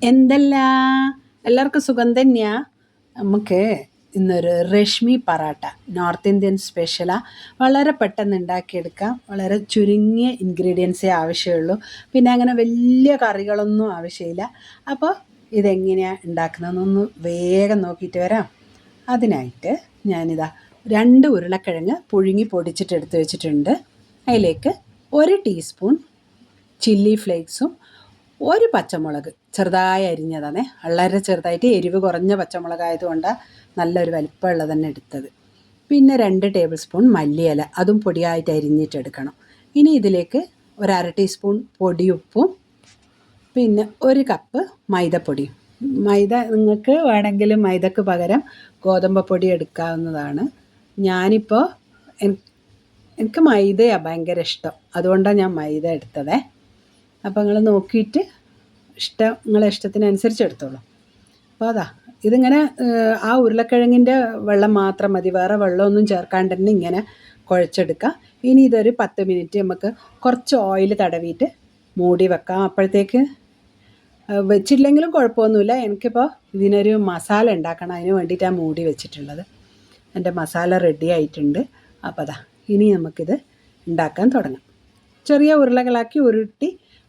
എന്തല്ല എല്ലാവർക്കും സുഖം തന്നെയാ. നമുക്ക് ഇന്നൊരു രശ്മി പറാട്ട നോർത്ത് ഇന്ത്യൻ സ്പെഷ്യലാണ്. വളരെ പെട്ടെന്ന് ഉണ്ടാക്കിയെടുക്കാം. വളരെ ചുരുങ്ങിയ ഇൻഗ്രീഡിയൻസേ ആവശ്യമുള്ളൂ. പിന്നെ അങ്ങനെ വലിയ കറികളൊന്നും ആവശ്യമില്ല. അപ്പോൾ ഇതെങ്ങനെയാണ് ഉണ്ടാക്കുന്നതെന്നൊന്ന് വേഗം നോക്കിയിട്ട് വരാം. അതിനായിട്ട് ഞാനിതാ 2 ഉരുളക്കിഴങ്ങ് പുഴുങ്ങി പൊടിച്ചിട്ട് എടുത്ത് വെച്ചിട്ടുണ്ട്. അതിലേക്ക് 1 ടീസ്പൂൺ ചില്ലി ഫ്ലേക്സും 1 പച്ചമുളക് ചെറുതായി അരിഞ്ഞതാണ്. വളരെ ചെറുതായിട്ട് എരിവ് കുറഞ്ഞ പച്ചമുളകായതുകൊണ്ടാണ് നല്ലൊരു വലിപ്പമുള്ളത് തന്നെ എടുത്തത്. പിന്നെ 2 ടേബിൾ സ്പൂൺ മല്ലിയില, അതും പൊടിയായിട്ട് അരിഞ്ഞിട്ടെടുക്കണം. ഇനി ഇതിലേക്ക് 1/2 ടീസ്പൂൺ പൊടിയുപ്പും പിന്നെ 1 കപ്പ് മൈദപ്പൊടിയും. മൈദ നിങ്ങൾക്ക് വേണമെങ്കിൽ മൈദക്ക് പകരം ഗോതമ്പ് പൊടി എടുക്കാവുന്നതാണ്. ഞാനിപ്പോൾ എനിക്ക് മൈദയാണ് ഭയങ്കര ഇഷ്ടം, അതുകൊണ്ടാണ് ഞാൻ മൈദ എടുത്തത്. അപ്പോൾ നിങ്ങൾ നോക്കിയിട്ട് നിങ്ങളെ ഇഷ്ടത്തിനനുസരിച്ച് എടുത്തോളൂ. അപ്പോൾ ഇതിങ്ങനെ ആ ഉരുളക്കിഴങ്ങിൻ്റെ വെള്ളം മാത്രം മതി, വേറെ വെള്ളമൊന്നും ചേർക്കാണ്ട് തന്നെ ഇങ്ങനെ കുഴച്ചെടുക്കുക. ഇനി ഇതൊരു 10 മിനിറ്റ് നമുക്ക് കുറച്ച് ഓയിൽ തടവിയിട്ട് മൂടി വെക്കാം. അപ്പോഴത്തേക്ക് വെച്ചില്ലെങ്കിലും കുഴപ്പമൊന്നുമില്ല. എനിക്കിപ്പോൾ ഇതിനൊരു മസാല ഉണ്ടാക്കണം, അതിന് വേണ്ടിയിട്ടാണ് മൂടി വെച്ചിട്ടുള്ളത്. എൻ്റെ മസാല റെഡി ആയിട്ടുണ്ട്. അപ്പോൾ ഇനി നമുക്കിത് ഉണ്ടാക്കാൻ തുടങ്ങാം. ചെറിയ ഉരുളകളാക്കി ഉരുട്ടി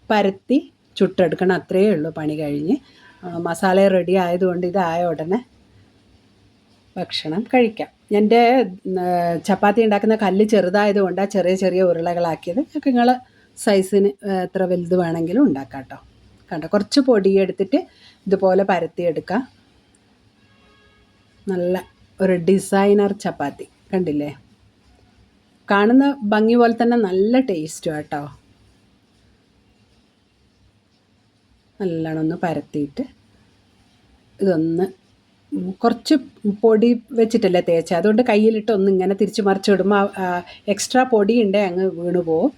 പരത്തി ചുട്ടെടുക്കണം, അത്രയേ ഉള്ളൂ പണി കഴിഞ്ഞ്. മസാല റെഡി ആയതുകൊണ്ട് ഇതായ ഉടനെ ഭക്ഷണം കഴിക്കാം. എൻ്റെ ചപ്പാത്തി ഉണ്ടാക്കുന്ന കല്ല് ചെറുതായതുകൊണ്ടാണ് ചെറിയ ചെറിയ ഉരുളകളാക്കിയത്. നിങ്ങളെ സൈസിന് എത്ര വലുത് വേണമെങ്കിലും ഉണ്ടാക്കാം കേട്ടോ. കണ്ടോ, കുറച്ച് പൊടി എടുത്തിട്ട് ഇതുപോലെ പരത്തിയെടുക്കാം. നല്ല ഒരു ഡിസൈനർ ചപ്പാത്തി കണ്ടില്ലേ? കാണുന്ന ഭംഗി പോലെ തന്നെ നല്ല ടേസ്റ്റും കേട്ടോ. നല്ലോണം ഒന്ന് പരത്തിയിട്ട് ഇതൊന്ന് കുറച്ച് പൊടി വെച്ചിട്ടല്ലേ തേച്ച, അതുകൊണ്ട് കയ്യിലിട്ട് ഒന്ന് ഇങ്ങനെ തിരിച്ച് മറിച്ചിടുമ്പോൾ എക്സ്ട്രാ പൊടി ഉണ്ടെങ്കിൽ അങ്ങ് വീണു പോവും.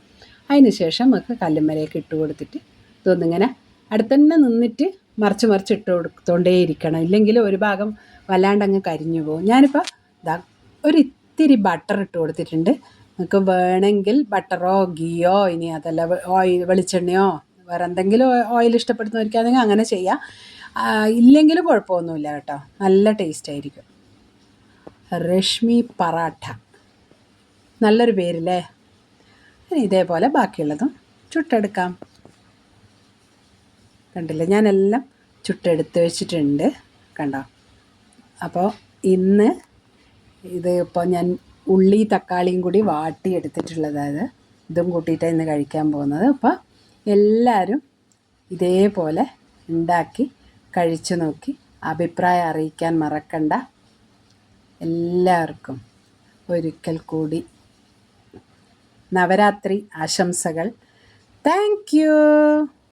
അതിന് ശേഷം നമുക്ക് കല്ലുമ്മലേക്ക് ഇട്ട് കൊടുത്തിട്ട് ഇതൊന്നിങ്ങനെ അടുത്തന്നെ നിന്നിട്ട് മറിച്ച് ഇട്ട് കൊടുത്തോണ്ടേയിരിക്കണം, ഇല്ലെങ്കിൽ ഒരു ഭാഗം വല്ലാണ്ട് അങ്ങ് കരിഞ്ഞു പോകും. ഞാനിപ്പോൾ ഒരു ഇത്തിരി ബട്ടർ ഇട്ട് കൊടുത്തിട്ടുണ്ട്. നിങ്ങൾക്ക് വേണമെങ്കിൽ ബട്ടറോ ഗീയോ, ഇനി അതല്ല വെളിച്ചെണ്ണയോ വേറെ എന്തെങ്കിലും ഓയിൽ ഇഷ്ടപ്പെടുന്നവർക്കാണെങ്കിൽ അങ്ങനെ ചെയ്യാം. ഇല്ലെങ്കിലും കുഴപ്പമൊന്നുമില്ല കേട്ടോ, നല്ല ടേസ്റ്റ് ആയിരിക്കും. രശ്മി പറാട്ട, നല്ലൊരു പേരില്ലേ? ഇതേപോലെ ബാക്കിയുള്ളതും ചുട്ടെടുക്കാം. കണ്ടില്ലേ, ഞാനെല്ലാം ചുട്ടെടുത്ത് വെച്ചിട്ടുണ്ട്, കണ്ടോ. അപ്പോൾ ഇന്ന് ഇത് ഇപ്പോൾ ഞാൻ ഉള്ളി തക്കാളിയും കൂടി വാട്ടിയെടുത്തിട്ടുള്ളത്, ഇതും കൂട്ടിയിട്ടാണ് ഇന്ന് കഴിക്കാൻ പോകുന്നത്. അപ്പോൾ എല്ലാവരും ഇതേപോലെ ഉണ്ടാക്കി കഴിച്ചു നോക്കി അഭിപ്രായം അറിയിക്കാൻ മറക്കണ്ട. എല്ലാവർക്കും ഒരിക്കൽ കൂടി നവരാത്രി ആശംസകൾ. Thank you.